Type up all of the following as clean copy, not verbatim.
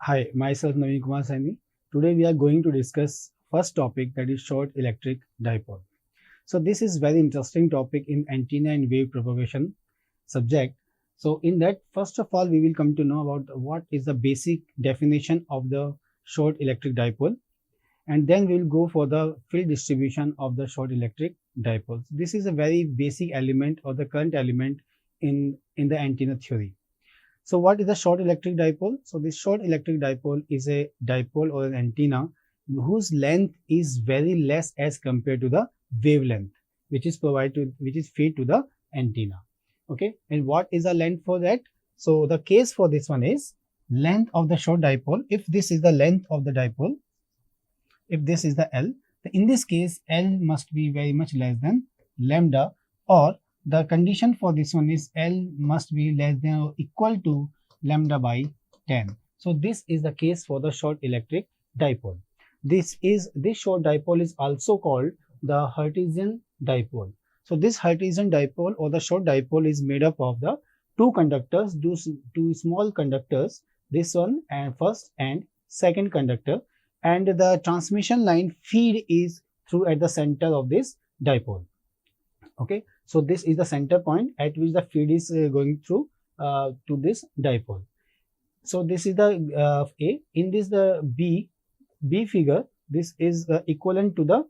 Hi, myself Naveen Kumar Saini. Today we are going to discuss first topic, that is short electric dipole. So this is very interesting topic in antenna and wave propagation subject. So in that, first of all, we will come to know about what is the basic definition of the short electric dipole, and then we will go for the field distribution of the short electric dipoles. This is a very basic element or the current element in the antenna theory. So what is a short electric dipole? So this short electric dipole is a dipole or an antenna whose length is very less as compared to the wavelength which is fed to the antenna. Okay, and what is the length for that? So the case for this one is length of the short dipole. If this is the length of the dipole, if this is the L, in this case L must be very much less than lambda, or the condition for this one is L must be less than or equal to lambda by 10. So this is the case for the short electric dipole. This short dipole is also called the Hertzian dipole. So this Hertzian dipole or the short dipole is made up of the two conductors, two small conductors, this one and first and second conductor, and the transmission line feed is through at the center of this dipole. Okay, so this is the center point at which the feed is going through to this dipole. So this is the A. In this the B figure, this is equivalent to the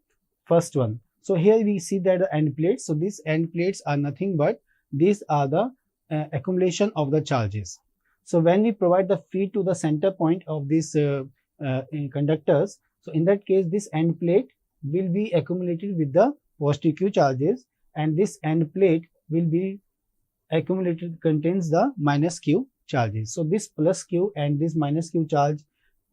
first one. So here we see that the end plates. So these end plates are nothing but these are the accumulation of the charges. So when we provide the feed to the center point of these conductors, so in that case this end plate will be accumulated with the positive Q charges, and this end plate will be accumulated contains the minus Q charges. So this plus Q and this minus Q charge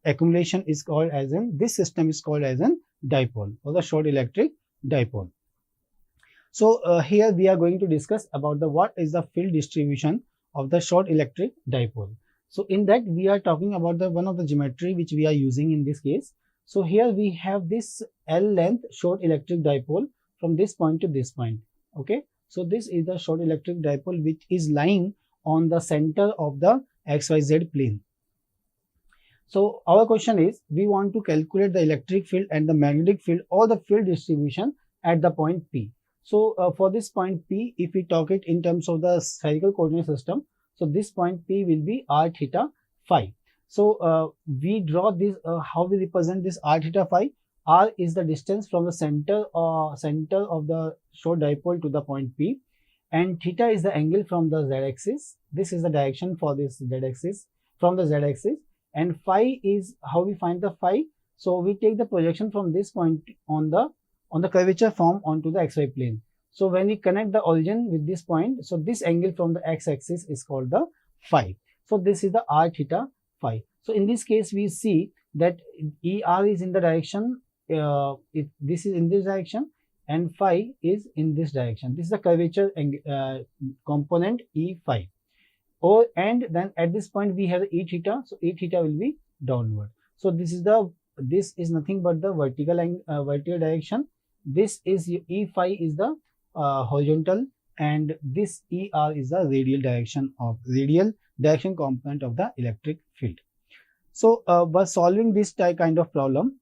accumulation is called as this system is called as an dipole or the short electric dipole. So here we are going to discuss about the what is the field distribution of the short electric dipole. So in that we are talking about the one of the geometry which we are using in this case. So here we have this L length short electric dipole from this point to this point. Okay, so this is the short electric dipole which is lying on the center of the XYZ plane. So our question is, we want to calculate the electric field and the magnetic field or the field distribution at the point P. So for this point P, if we talk it in terms of the spherical coordinate system, so this point P will be r theta phi. So we draw this, how we represent this r theta phi. R is the distance from the center of the short dipole to the point P, and theta is the angle from the z-axis. This is the direction for this z-axis from the z-axis, and phi is how we find the phi. So we take the projection from this point on the curvature form onto the xy plane. So when we connect the origin with this point, so this angle from the x-axis is called the phi. So this is the r theta phi. So in this case we see that ER is in the direction, this is in this direction, and phi is in this direction. This is the curvature component E phi. And then at this point we have E theta, so E theta will be downward. So this is nothing but the vertical direction. This is E phi is the horizontal, and this ER is the radial direction component of the electric field. So by solving this kind of problem,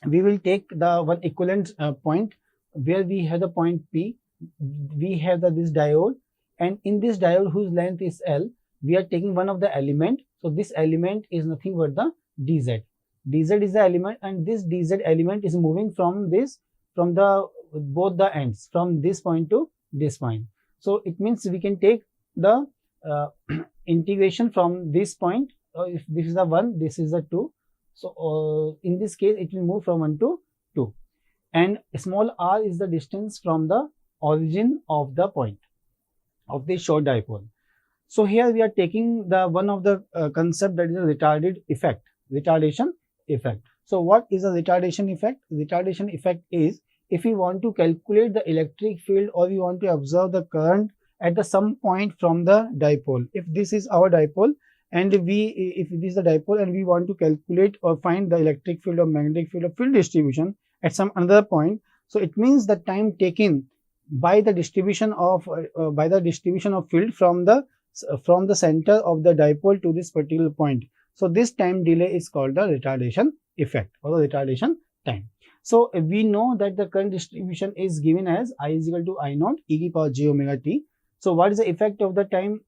we will take the one equivalent point where we have the point P, we have this diode, and in this diode whose length is L, we are taking one of the element. So this element is nothing but the dz. Dz is the element, and this dz element is moving from both the ends, from this point to this point. So it means we can take the integration from this point. If this is the 1, this is the 2. So in this case it will move from 1 to 2, and small r is the distance from the origin of the point of this short dipole. So here we are taking the one of the concept, that is a retardation effect. So what is a retardation effect? Retardation effect is if we want to calculate the electric field or we want to observe the current at some point from the dipole. If this is our dipole, and if this is the dipole and we want to calculate or find the electric field or magnetic field or field distribution at some another point, so it means the time taken by the distribution of field from the center of the dipole to this particular point. So this time delay is called the retardation effect or the retardation time. So we know that the current distribution is given as I is equal to I naught e to the power j omega t. So what is the effect of the time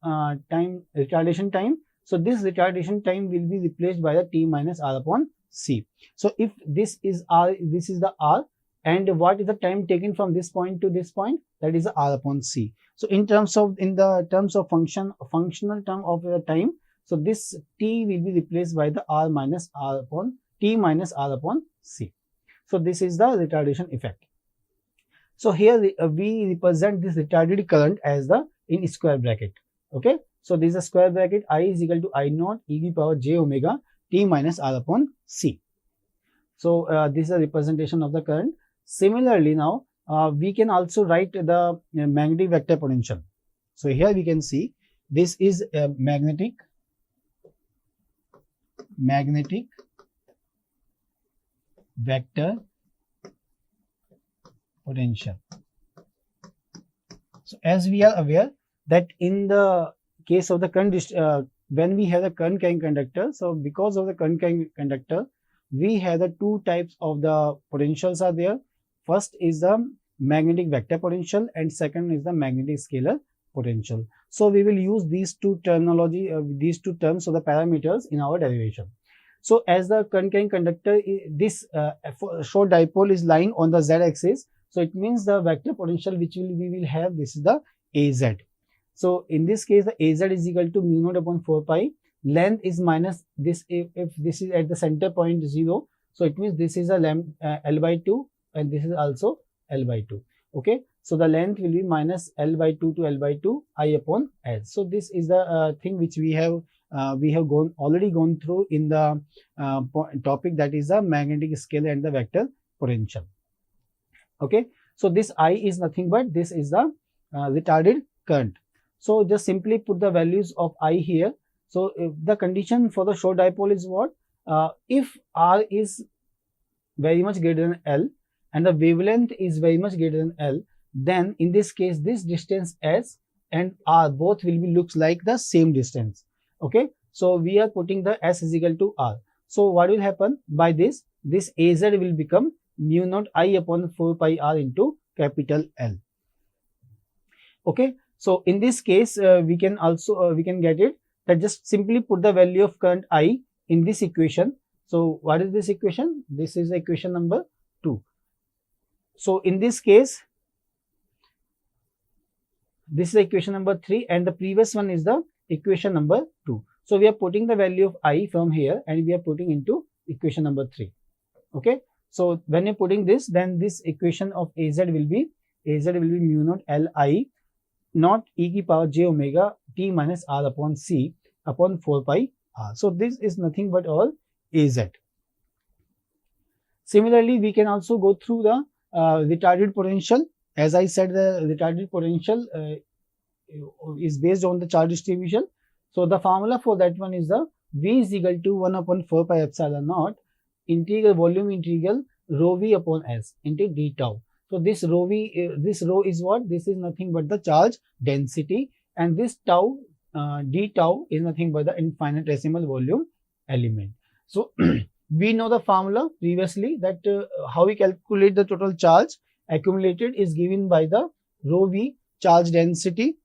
retardation time? So this retardation time will be replaced by the t minus r upon c. So if this is r, this is the r, and what is the time taken from this point to this point? That is the r upon c. So in the terms of functional term of the time, so this t will be replaced by the r minus r upon t minus r upon c. So this is the retardation effect. So here we represent this retarded current as the in square bracket. Okay. So this is a square bracket. I is equal to I naught e to the power j omega t minus r upon c. So this is a representation of the current. Similarly, now we can also write the magnetic vector potential. So here we can see this is a magnetic vector potential. So as we are aware that in the case of the current when we have the current carrying conductor, so because of the current carrying conductor, we have the two types of the potentials are there. First is the magnetic vector potential and second is the magnetic scalar potential. So we will use these two terminology, these two terms of the parameters in our derivation. So as the current carrying conductor, this short dipole is lying on the z-axis. So it means the vector potential which we will have, this is the Az. So in this case, the Az is equal to mu naught upon 4 pi. Length is minus this if this is at the center point 0. So it means this is a L by 2 and this is also L by 2. Okay. So the length will be minus L by 2 to L by 2 I upon S. So this is the thing which we have already gone through in the topic, that is the magnetic scalar and the vector potential. Okay. So this I is nothing but this is the retarded current. So just simply put the values of I here. So if the condition for the short dipole is what? If R is very much greater than L and the wavelength is very much greater than L, then in this case this distance S and R both will be looks like the same distance. Okay. So we are putting the S is equal to R. So what will happen by this? This Az will become mu naught I upon 4 pi R into capital L. Okay. So in this case we can also we can get it that just simply put the value of current I in this equation. So what is this equation? This is equation number 2. So in this case, this is equation number 3 and the previous one is the equation number 2. So we are putting the value of I from here and we are putting into equation number 3. Okay. So when you're putting this, then this equation of Az will be mu naught Li naught e to the power j omega t minus r upon c upon 4 pi r. So this is nothing but all Az. Similarly, we can also go through the retarded potential. As I said, the retarded potential is based on the charge distribution. So the formula for that one is the V is equal to 1 upon 4 pi epsilon naught integral volume integral rho V upon S into d tau. So this rho V, this rho is what? This is nothing but the charge density, and this tau, d tau is nothing but the infinitesimal volume element. So we know the formula previously that how we calculate the total charge accumulated is given by the rho V charge density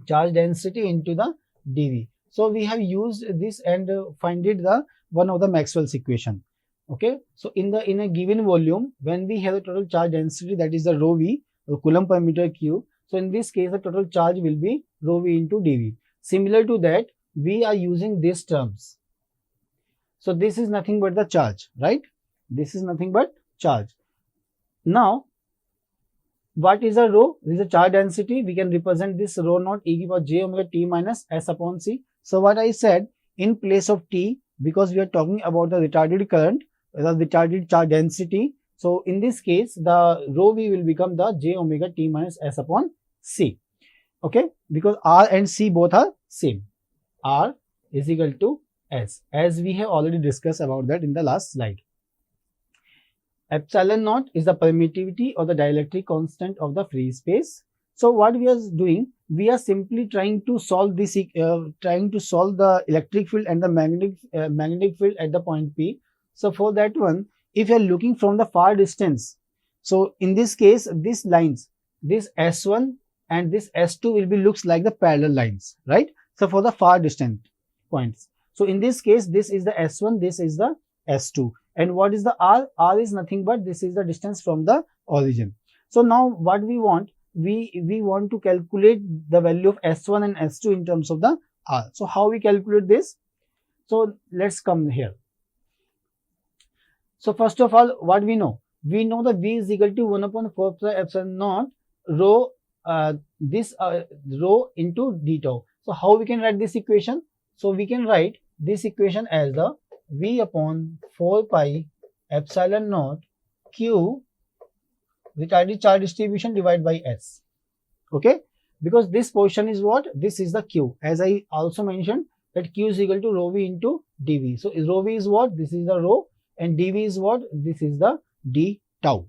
into the dV. So we have used this and find it the one of the Maxwell's equation. Okay. So in a given volume, when we have the total charge density, that is the rho V, coulomb per meter cube. So in this case, the total charge will be rho V into dV. Similar to that, we are using these terms. So this is nothing but the charge, right? This is nothing but charge. Now, what is a rho? This is a charge density. We can represent this rho naught e to the power j omega t minus S upon C. So what I said, in place of t, because we are talking about the retarded current, the retarded charge density. So in this case, the rho V will become the j omega t minus S upon C. Okay, because R and C both are same. R is equal to S, as we have already discussed about that in the last slide. Epsilon naught is the permittivity or the dielectric constant of the free space. So what we are doing, we are simply trying to solve this, the electric field and the magnetic field at the point P. So for that one, if you are looking from the far distance, so in this case, these lines, this S1 and this S2 will be looks like the parallel lines, right? So for the far distant points. So in this case, this is the S1, this is the S2. And what is the R? R is nothing but this is the distance from the origin. So now what we want, we want to calculate the value of S1 and S2 in terms of the R. So how we calculate this? So let's come here. So first of all, what we know? We know that V is equal to 1 upon 4 pi epsilon naught rho, rho into d tau. So how we can write this equation? So we can write this equation as the V upon 4 pi epsilon naught Q retarded charge distribution divided by S. Okay, because this portion is what? This is the Q. As I also mentioned that Q is equal to rho V into dV. So rho V is what? This is the rho, and dV is what? This is the d tau.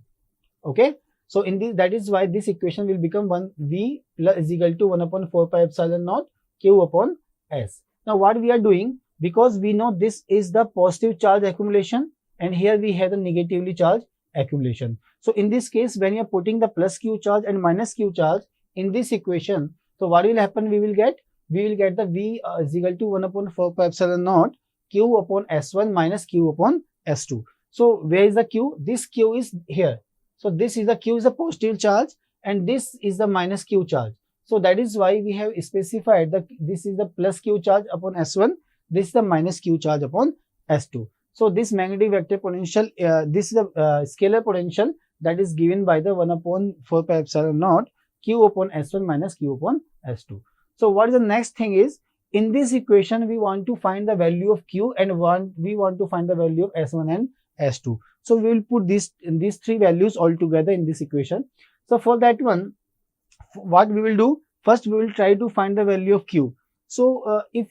Okay, so in this, that is why this equation will become 1 V plus is equal to 1 upon 4 pi epsilon naught Q upon S. Now what we are doing, because we know this is the positive charge accumulation and here we have the negatively charged accumulation. So in this case, when you are putting the plus Q charge and minus Q charge in this equation, so what will happen? We will get the V is equal to 1 upon 4 pi epsilon naught Q upon S1 minus Q upon S2. So where is the Q? This Q is here. So this is the Q is a positive charge and this is the minus Q charge. So that is why we have specified that this is the plus Q charge upon S1, this is the minus Q charge upon S2. So this magnetic vector potential, this is the scalar potential that is given by the 1 upon 4 pi epsilon naught Q upon S1 minus Q upon S2. So what is the next thing is, in this equation we want to find the value of Q and we want to find the value of S1 and S2. So we will put these three values all together in this equation. So for that one, what we will do, first we will try to find the value of Q. So if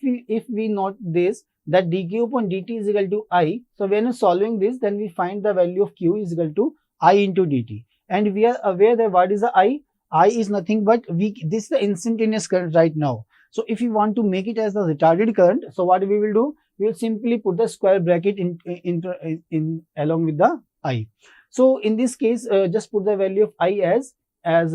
we note this, that dq upon dt is equal to I. So when solving this, then we find the value of Q is equal to I into dt. And we are aware that what is the I? I is nothing but this is the instantaneous current right now. So if you want to make it as the retarded current, so what we will do, we will simply put the square bracket in along with the I. So in this case, just put the value of I as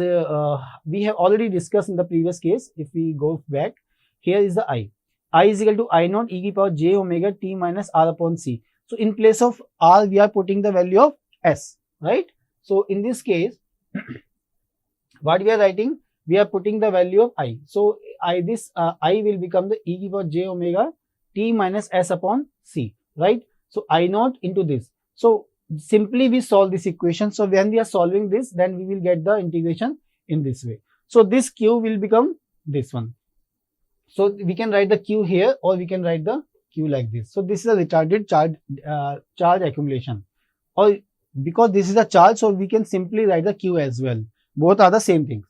we have already discussed in the previous case. If we go back, here is the I. I is equal to I naught e to the power j omega t minus r upon c. So in place of r, we are putting the value of s, right? So in this case, what we are writing, we are putting the value of I. So I will become the e to the power j omega t minus s upon c, right? So I naught into this. So simply we solve this equation. So when we are solving this, then we will get the integration in this way. So this Q will become this one. So we can write the Q here, or we can write the Q like this. So this is a retarded charge accumulation, or because this is a charge, so we can simply write the Q as well. Both are the same thing.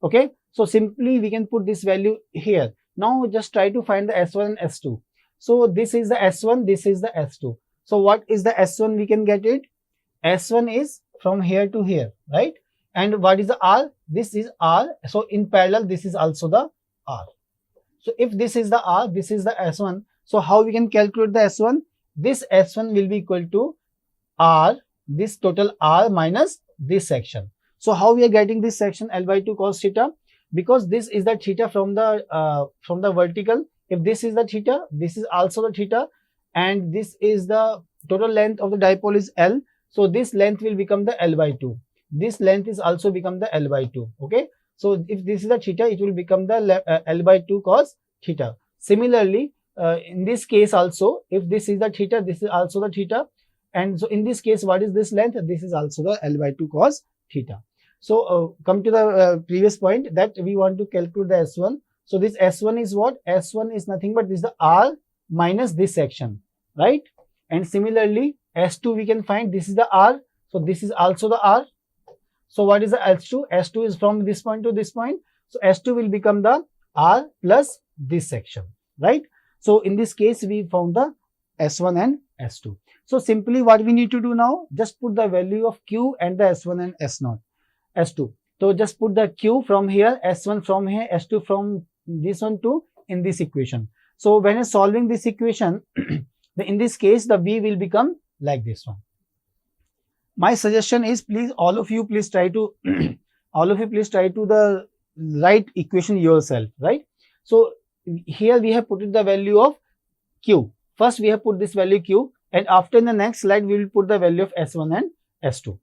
Okay, so simply we can put this value here. Now just try to find the S1 and S2. So this is the S1, this is the S2. So what is the S1? We can get it. S1 is from here to here, right? And what is the R? This is R. So in parallel, this is also the R. So if this is the R, this is the S1. So how we can calculate the S1? This S1 will be equal to R, this total R minus this section. So how we are getting this section L by 2 cos theta? Because this is the theta from the vertical. If this is the theta, this is also the theta, and this is the total length of the dipole is L. So this length will become the L by 2. This length is also become the L by 2. Okay. So if this is the theta, it will become the L by 2 cos theta. Similarly, in this case also, if this is the theta, this is also the theta. And so in this case, what is this length? This is also the L by 2 cos theta. So come to the previous point that we want to calculate the S1. So this S1 is what? S1 is nothing but this is the R minus this section, right? And similarly, S2 we can find this is the R. So this is also the R. So what is the S2? S2 is from this point to this point. So S2 will become the R plus this section, right? So in this case, we found the S1 and S2. So simply what we need to do now, just put the value of Q and the S1 and S0, S2. So just put the Q from here, S1 from here, S2 from this one to in this equation. So when you're solving this equation, in this case, the V will become like this one. My suggestion is, please, all of you please try to the right equation yourself, right? So here we have put the value of Q. First we have put this value Q, and after in the next slide we will put the value of S1 and S2.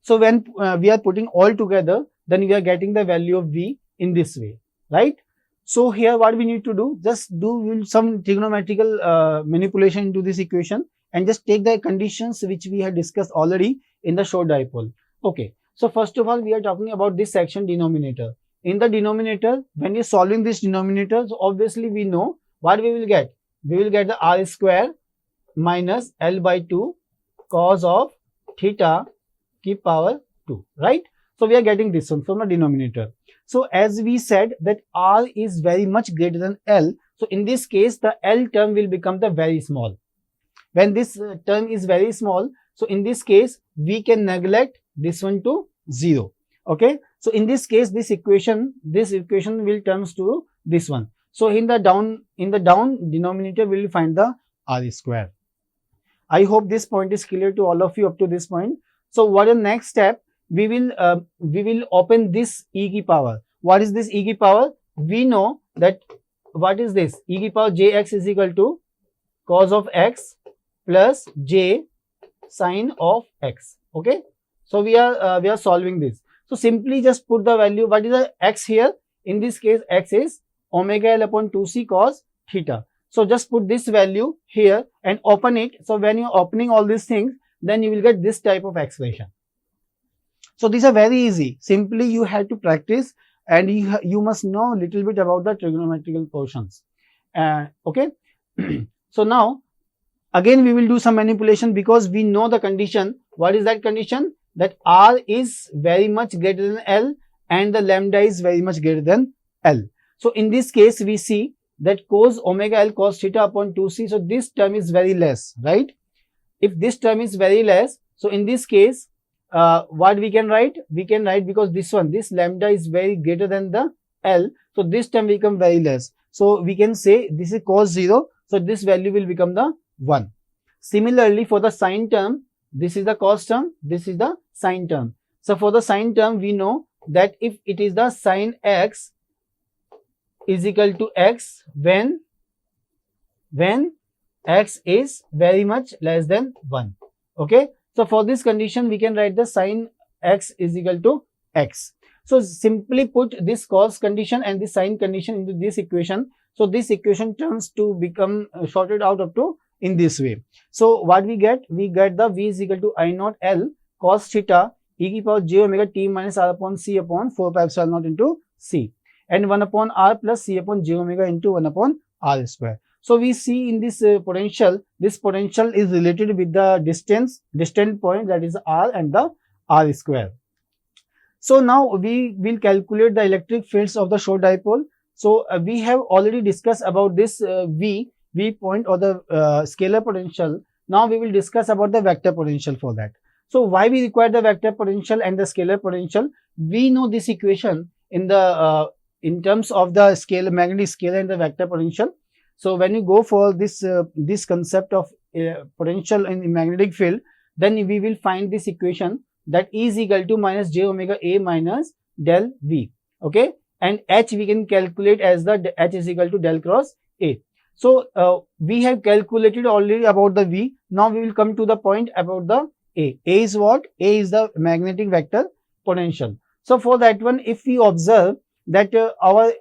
So when we are putting all together, then we are getting the value of V in this way, right? So here what we need to do, just do some trigonometrical manipulation into this equation and just take the conditions which we had discussed already in the short dipole. Okay, so first of all we are talking about this section denominator. In the denominator, when you're solving this denominator, so obviously we know what we will get. We will get the R square minus L by 2 cos of theta to the power 2, right? So we are getting this one from the denominator. So as we said that R is very much greater than L. So in this case, the L term will become the very small. When this term is very small, so in this case, we can neglect this one to 0. Okay. So in this case, this equation will turns to this one. So in the down denominator, we will find the R square. I hope this point is clear to all of you up to this point. So what is the next step? We will open this e की power. What is this e की power? We know that what is this? E की power jx is equal to cos of x plus j sine of x. Okay. So we are solving this. So simply just put the value. What is the x here? In this case, x is omega L upon 2c cos theta. So just put this value here and open it. So when you're opening all these things, then you will get this type of expression. So these are very easy. Simply you have to practice, and you must know a little bit about the trigonometrical portions. Okay. So now again we will do some manipulation because we know the condition. What is that condition? That R is very much greater than L and the lambda is very much greater than L. So in this case we see that cos omega L cos theta upon 2c. So this term is very less, right? If this term is very less, so in this case, what we can write? We can write, because this lambda is very greater than the L. So this term will become very less. So we can say this is cos 0. So this value will become the 1. Similarly, for the sine term, this is the cos term, this is the sine term. So for the sine term, we know that if it is the sine x is equal to x when x is very much less than 1. Okay. So for this condition, we can write the sine x is equal to x. So simply put this cos condition and the sine condition into this equation. So this equation turns to become sorted out up to in this way. So what we get? We get the V is equal to I naught L cos theta e की power j omega t minus r upon c upon 4 pi epsilon naught into c, and 1 upon r plus c upon j omega into 1 upon r square. So we see in this potential, this potential is related with the distant point, that is r and the r square. So now we will calculate the electric fields of the short dipole. So we have already discussed about this V point or the scalar potential. Now we will discuss about the vector potential for that. So why we require the vector potential and the scalar potential? We know this equation in the in terms of the scalar, magnetic scalar and the vector potential. So when you go for this this concept of potential in the magnetic field, then we will find this equation that E is equal to minus j omega A minus del V. Okay, and H we can calculate as the H is equal to del cross A. So we have calculated already about the V. Now we will come to the point about the A. A is what? A is the magnetic vector potential. So for that one, if we observe that our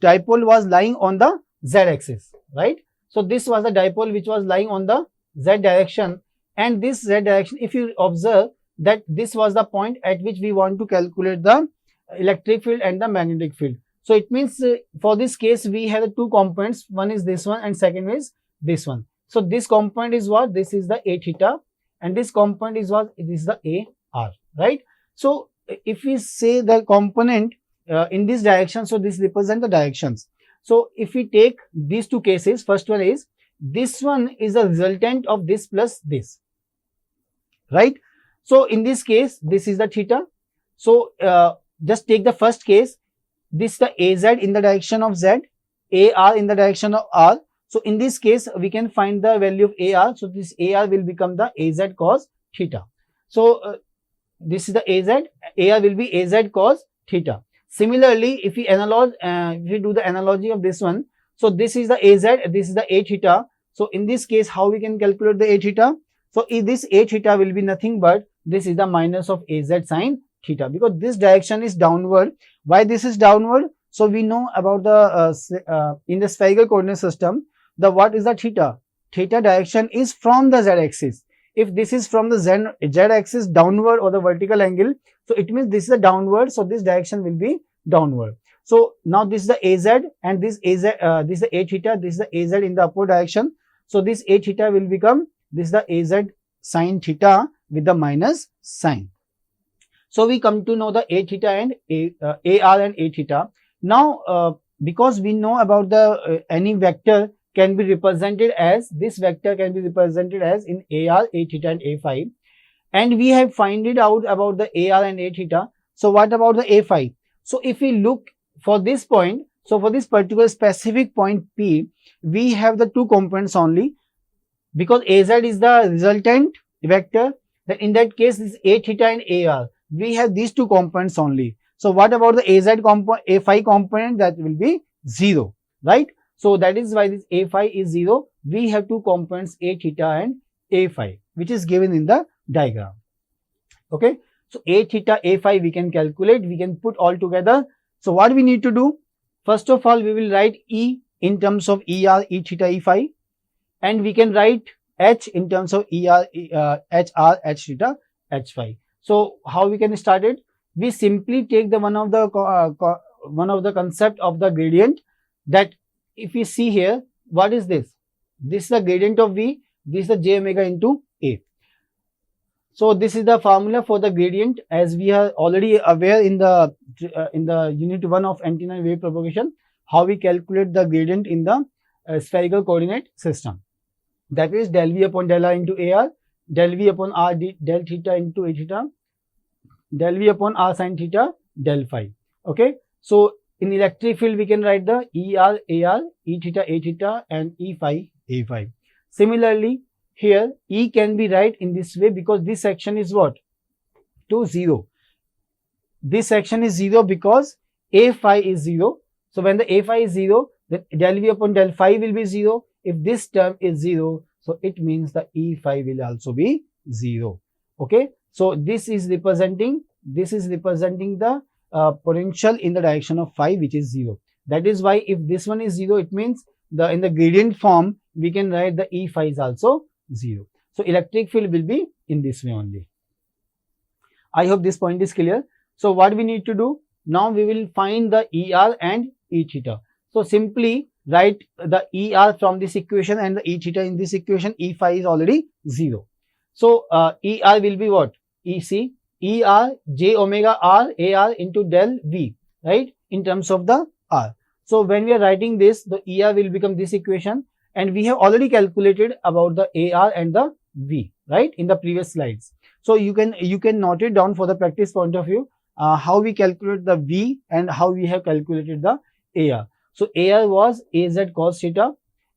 dipole was lying on the Z axis, right? So this was the dipole which was lying on the Z direction, and this Z direction, if you observe that this was the point at which we want to calculate the electric field and the magnetic field. So it means for this case we have two components. One is this one and second is this one. So this component is what? This is the A theta, and this component is what? It is the A R, right? So if we say the component in this direction, so this represents the directions. So if we take these two cases, first one is this one is a resultant of this plus this, right? So in this case, this is the theta. So just take the first case. This is the AZ in the direction of Z, AR in the direction of R. So in this case, we can find the value of AR. So this AR will become the AZ cos theta. So this is the AZ, AR will be AZ cos theta. Similarly, if we do the analogy of this one, so this is the AZ, this is the A theta. So in this case, how we can calculate the A theta? So this A theta will be nothing but this is the minus of AZ sin theta, because this direction is downward. Why this is downward? So we know about the in the spherical coordinate system, the what is the theta? Theta direction is from the Z axis. If this is from the Z axis downward or the vertical angle, so it means this is a downward. So this direction will be downward. So now this is the AZ and this AZ, this is the A theta, this is the AZ in the upward direction. So this A theta will become this is the AZ sin theta with the minus sign. So we come to know the A theta and AR and A theta. Now because we know about the any vector can be represented as, this vector can be represented as in AR, A theta and A phi, and we have find it out about the AR and A theta. So what about the A phi? So if we look for this point, so for this particular specific point P, we have the two components only, because AZ is the resultant vector. Then in that case, this A theta and AR, we have these two components only. So what about the AZ component, A phi component? That will be 0, right? So that is why this A phi is 0. We have two components A theta and A phi, which is given in the diagram. Okay. So A theta, A phi we can calculate, we can put all together. So what we need to do? First of all, we will write E in terms of ER, E theta, E phi, and we can write H in terms of ER, HR, H theta, H phi. So how we can start it? We simply take the one of the concept of the gradient, that if we see here, what is this? This is the gradient of V, this is the j omega into A. So this is the formula for the gradient, as we are already aware in the unit 1 of antenna and wave propagation, how we calculate the gradient in the spherical coordinate system. That is del V upon del R into AR, del V upon R del theta into A theta, del V upon R sin theta del phi. Okay. So in electric field, we can write the ER, AR, E theta, A theta, and E phi, A phi. Similarly, here E can be write in this way, because this section is what? To 0. This section is 0 because A phi is 0. So when the A phi is 0, then del V upon del phi will be 0. If this term is 0, so it means the E phi will also be 0. Okay. So this is representing the potential in the direction of phi, which is 0. That is why if this one is 0, it means in the gradient form we can write the E phi is also 0. So electric field will be in this way only. I hope this point is clear. So what we need to do now, we will find the ER and E theta. So simply write the ER from this equation and the E theta in this equation. E phi is already 0. So ER will be what? EC ER j omega R AR into del V, right, in terms of the R. So when we are writing this, the ER will become this equation, and we have already calculated about the AR and the V, right, in the previous slides. So you can note it down for the practice point of view, how we calculate the V and how we have calculated the AR. So AR was AZ cos theta,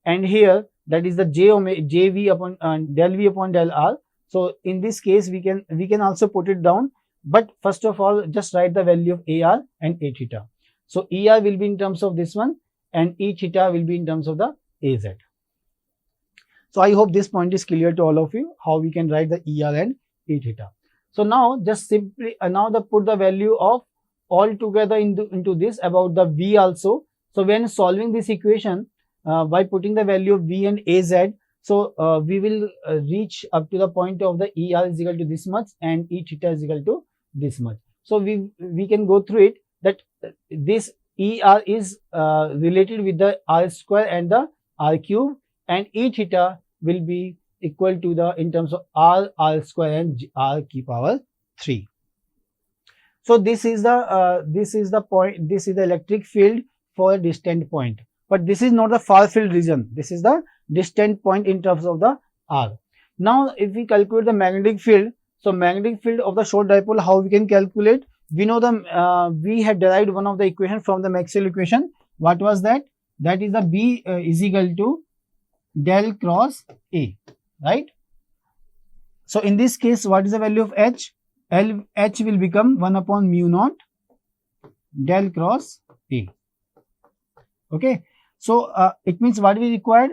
and here that is the JV upon del V upon del R. So in this case, we can also put it down, but first of all, just write the value of AR and A theta. So ER will be in terms of this one, and E theta will be in terms of the AZ. So I hope this point is clear to all of you, how we can write the ER and E theta. So now just simply put the value of all together into this about the V also. So when solving this equation, by putting the value of V and AZ, so we will reach up to the point of the ER is equal to this much and E theta is equal to this much. So we can go through it, that this ER is related with the R square and the R cube, and E theta will be equal to the in terms of R square and R ki power 3. So this is the point. This is the electric field for a distant point, but this is not the far field region. This is the distant point in terms of the R. Now if we calculate the magnetic field, so magnetic field of the short dipole, how we can calculate? we know we had derived one of the equation from the Maxwell equation. What was that? That is the B is equal to del cross A, right? So in this case, what is the value of H? H will become 1 upon mu naught del cross A. Okay. So it means what we required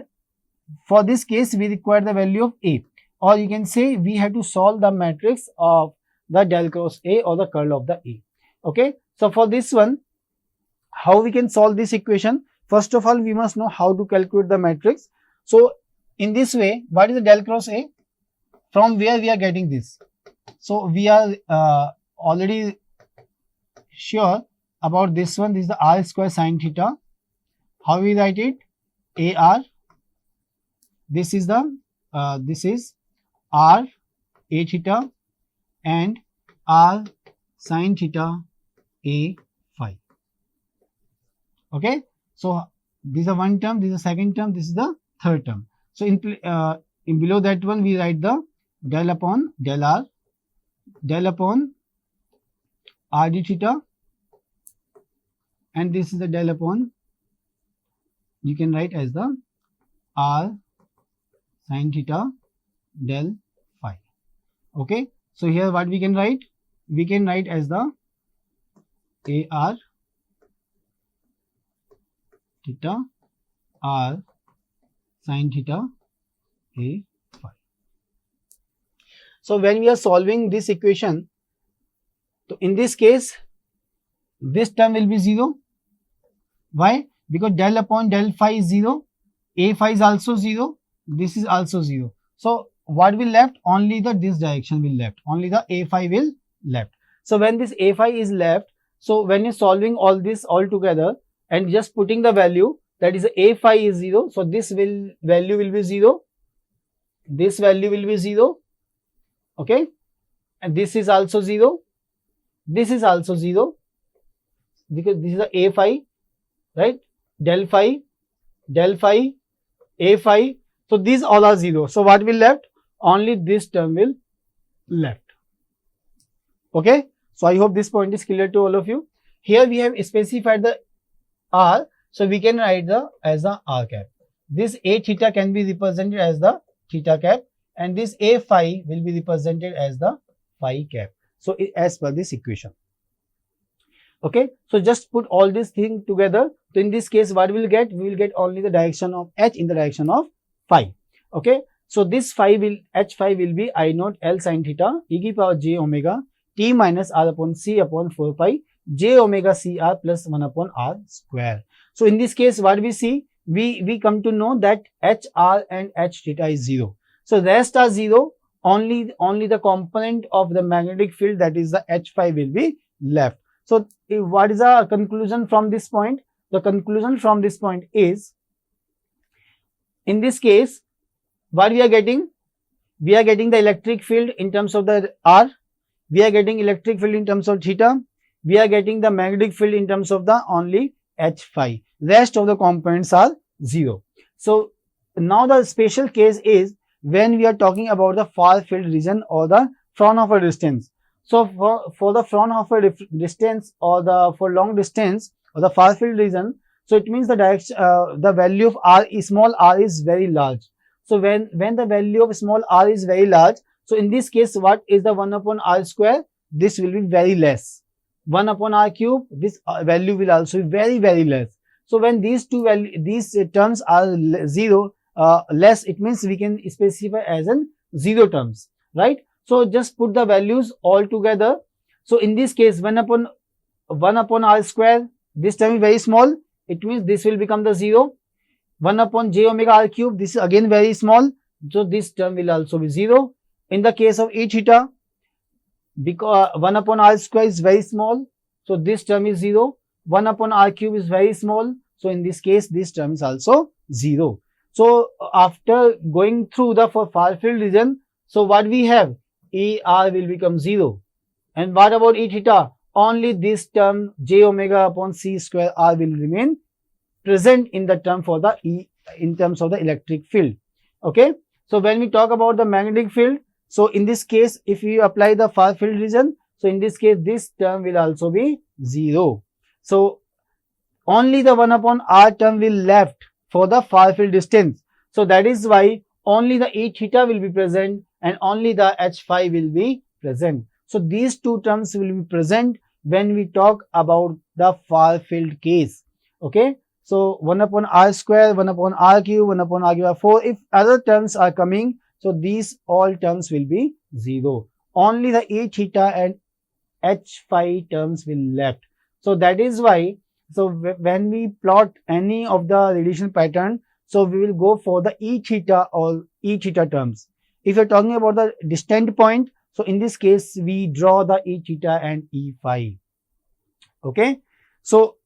for this case, we require the value of A, or you can say we have to solve the matrix of the del cross A or the curl of the A. Okay. So for this one, how we can solve this equation? First of all, we must know how to calculate the matrix. So in this way, what is the del cross A? From where we are getting this? So we are already sure about this one. This is the R square sine theta. How we write it? AR. This is R A theta and R sine theta A phi. Okay. So this is the one term, this is the second term, this is the third term. So in below that one, we write the del upon del R, del upon R d theta, and this is the del upon, you can write as the R sine theta del phi. Okay. So here what we can write? We can write as the AR theta R sine theta A phi. So when we are solving this equation, so in this case, this term will be 0. Why? Because del upon del phi is 0, A phi is also 0, this is also 0. So what will left? Only this direction will left, only the A phi will left. So when this A phi is left, so when you're solving all this all together and just putting the value, that is A phi is 0, so this value will be 0, this value will be 0, okay, and this is also 0, this is also 0, because this is the A phi, right, del phi, A phi, so these all are 0. So what will left? Only this term will left. Okay. So I hope this point is clear to all of you. Here we have specified the R, so we can write as the R cap. This A theta can be represented as the theta cap, and this A phi will be represented as the phi cap. So as per this equation. Okay. So just put all these things together. So in this case, what we will get? We will get only the direction of H in the direction of phi. Okay. So this H phi will be I naught L sin theta e की power j omega t minus r upon c upon 4 pi j omega c r plus 1 upon r square. So in this case, what we see? We come to know that H r and H theta is 0. So rest are 0. Only the component of the magnetic field, that is the H phi, will be left. So what is the conclusion from this point? The conclusion from this point is, in this case, what we are getting? We are getting the electric field in terms of the R. We are getting electric field in terms of theta. We are getting the magnetic field in terms of the only H phi. Rest of the components are 0. So now the special case is when we are talking about the far field region or the Fraunhofer distance. So for the Fraunhofer distance or for long distance or the far field region, so it means the direction, the value of R is small r is very large. So when the value of small r is very large, so in this case, what is the 1 upon r square? This will be very less. 1 upon r cube, this value will also be very, very less. So when these terms are 0 less, it means we can specify as in 0 terms, right? So just put the values all together. So in this case, 1 upon r square, this term is very small. It means this will become the 0. 1 upon j omega r cube, this is again very small. So this term will also be 0. In the case of E theta, because 1 upon r square is very small, so this term is 0. 1 upon r cube is very small, so in this case, this term is also 0. So after going through the far field region, so what we have? ER will become 0. And what about E theta? Only this term j omega upon c square r will remain present in the term for the E in terms of the electric field. Okay. So when we talk about the magnetic field, so in this case, if you apply the far field region, So in this case, this term will also be 0. So only the 1 upon r term will left for the far field distance. So that is why only the E theta will be present and only the H phi will be present. So these two terms will be present when we talk about the far field case. Okay. So 1 upon r square, 1 upon r cube, 1 upon r cube by 4. If other terms are coming, so these all terms will be 0. Only the E theta and H phi terms will left. So that is why, so when we plot any of the radiation pattern, so we will go for the E theta or E theta terms. If you're talking about the distant point, so in this case, we draw the E theta and E phi. Okay. So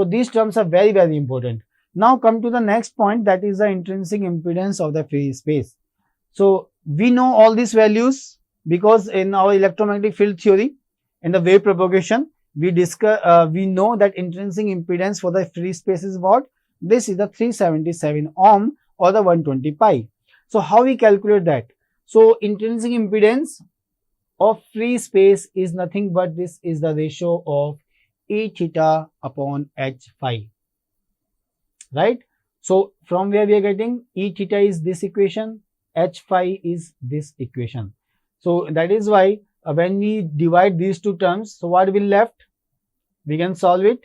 these terms are very, very important. Now come to the next point, that is the intrinsic impedance of the free space. So we know all these values because in our electromagnetic field theory, in the wave propagation, we know that intrinsic impedance for the free space is what? This is the 377 ohm or the 120 pi. So how we calculate that? So intrinsic impedance of free space is nothing but this is the ratio of E theta upon H phi, right? So from where we are getting E theta is this equation, H phi is this equation. So that is why when we divide these two terms, so what will left? We can solve it.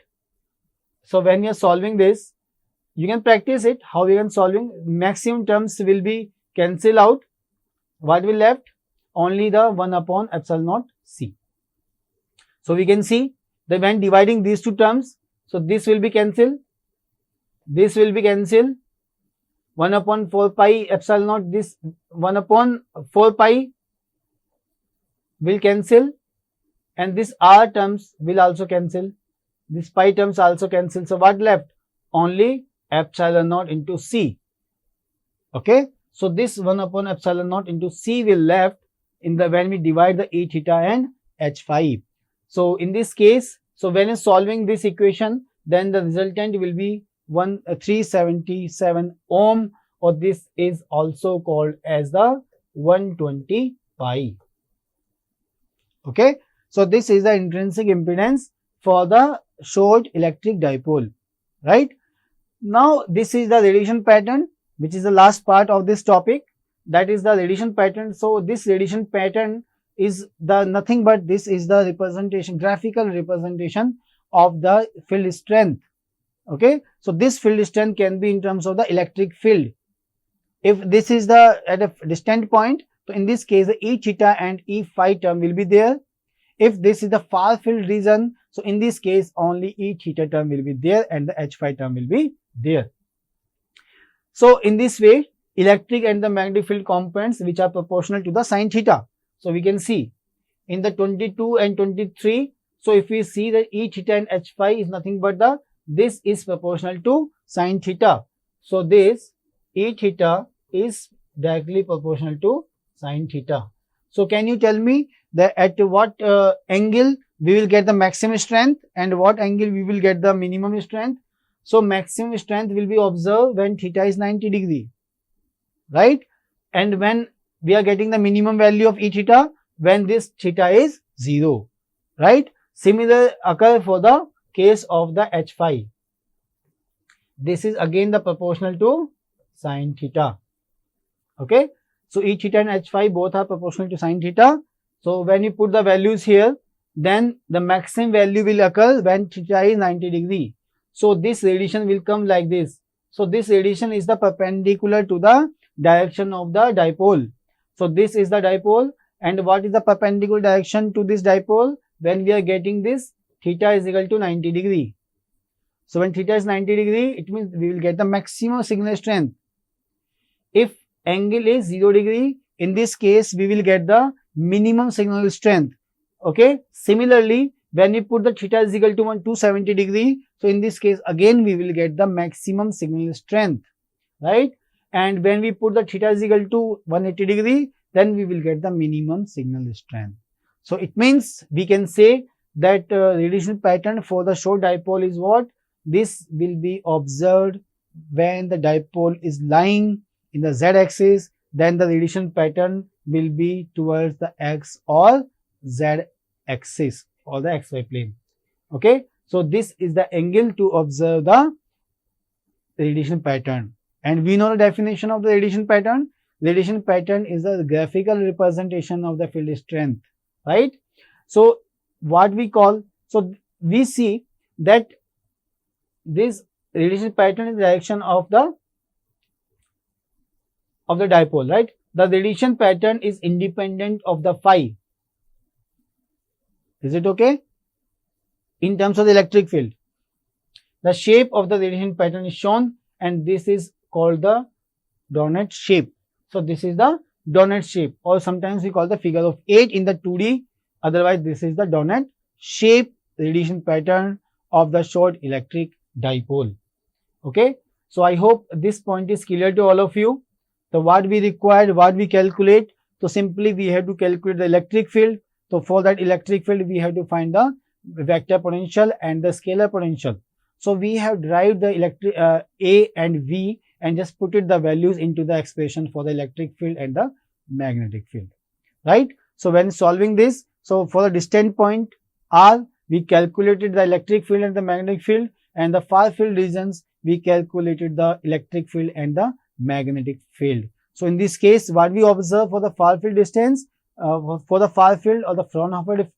So when you are solving this, you can practice it. How we can solving? Maximum terms will be cancel out. What will left? Only the 1 upon epsilon naught C. So we can see that when dividing these two terms, so this will be cancelled. This will be cancelled. 1 upon 4 pi epsilon naught, this 1 upon 4 pi will cancel, and this r terms will also cancel. This pi terms also cancel. So what left? Only epsilon naught into C. Okay. So this 1 upon epsilon naught into C will left in the when we divide the E theta and H phi. So in this case, so when is solving this equation, then the resultant will be 377 ohm, or this is also called as the 120 pi. Okay. So this is the intrinsic impedance for the short electric dipole, right? Now this is the radiation pattern, which is the last part of this topic. That is the radiation pattern. So this radiation pattern is the nothing but this is the representation, graphical representation of the field strength. Okay. So this field strength can be in terms of the electric field. If this is the at a distant point, so in this case the E theta and E phi term will be there. If this is the far field region, so in this case only E theta term will be there and the H phi term will be there. So in this way, electric and the magnetic field components which are proportional to the sine theta. So we can see in the 22 and 23. So if we see that E theta and H phi is nothing but this is proportional to sine theta. So this E theta is directly proportional to sine theta. So can you tell me that at what angle we will get the maximum strength and what angle we will get the minimum strength? So maximum strength will be observed when theta is 90 degree, right? And when we are getting the minimum value of E theta when this theta is 0, right? Similar occur for the case of the H phi. This is again the proportional to sine theta. Okay. So E theta and H phi both are proportional to sine theta. So when you put the values here, then the maximum value will occur when theta is 90 degree. So this radiation will come like this. So this radiation is the perpendicular to the direction of the dipole. So this is the dipole, and what is the perpendicular direction to this dipole? When we are getting this theta is equal to 90 degree. So when theta is 90 degree, it means we will get the maximum signal strength. If angle is 0 degree, in this case we will get the minimum signal strength. Okay. Similarly, when we put the theta is equal to 270 degree, so in this case again we will get the maximum signal strength, right? And when we put the theta is equal to 180 degree, then we will get the minimum signal strength. So it means we can say that radiation pattern for the short dipole is what? This will be observed when the dipole is lying in the z-axis, then the radiation pattern will be towards the x or z axis or the xy plane. Okay, so this is the angle to observe the radiation pattern. And we know the definition of the radiation pattern. Radiation pattern is a graphical representation of the field strength, right? So what we call, so we see that this radiation pattern is the direction of the dipole, right? The radiation pattern is independent of the phi. Is it okay? In terms of the electric field, the shape of the radiation pattern is shown, and this is called the donut shape. So this is the donut shape, or sometimes we call the figure of 8 in the 2D. Otherwise, this is the donut shape radiation pattern of the short electric dipole. Okay, so I hope this point is clear to all of you. So what we require, what we calculate, so simply we have to calculate the electric field. So for that electric field, we have to find the vector potential and the scalar potential. So we have derived the electric A and V and just put it the values into the expression for the electric field and the magnetic field, right? So when solving this, so for the distant point R, we calculated the electric field and the magnetic field, and the far field regions, we calculated the electric field and the magnetic field. So in this case, what we observe for the far field distance, for the far field or the Fraunhofer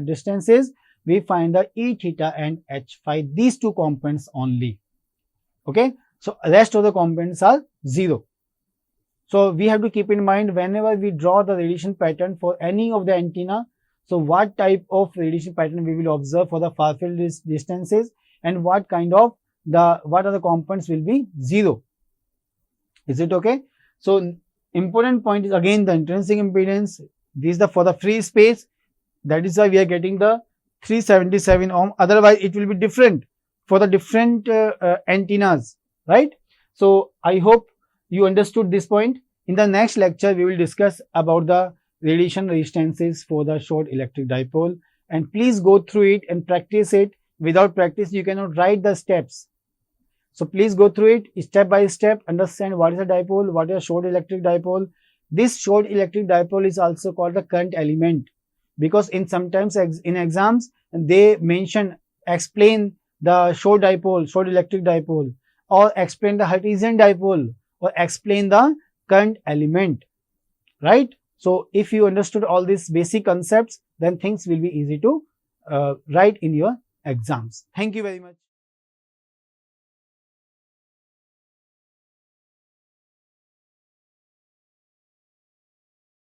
distances, we find the E theta and H phi, these two components only. Okay, so rest of the components are 0. So we have to keep in mind whenever we draw the radiation pattern for any of the antenna, so what type of radiation pattern we will observe for the far field distances, and what kind of what are the components will be 0. Is it okay? So important point is again the intrinsic impedance. This is for the free space. That is why we are getting the 377 ohm. Otherwise, it will be different for the different antennas, right? So I hope you understood this point. In the next lecture, we will discuss about the radiation resistances for the short electric dipole, and please go through it and practice it. Without practice, you cannot write the steps. So please go through it step by step, understand what is a dipole, what is a short electric dipole. This short electric dipole is also called the current element, because in sometimes in exams they explain the short electric dipole, or explain the Hertzian dipole, or explain the current element, right? So if you understood all these basic concepts, then things will be easy to write in your exams. Thank you very much.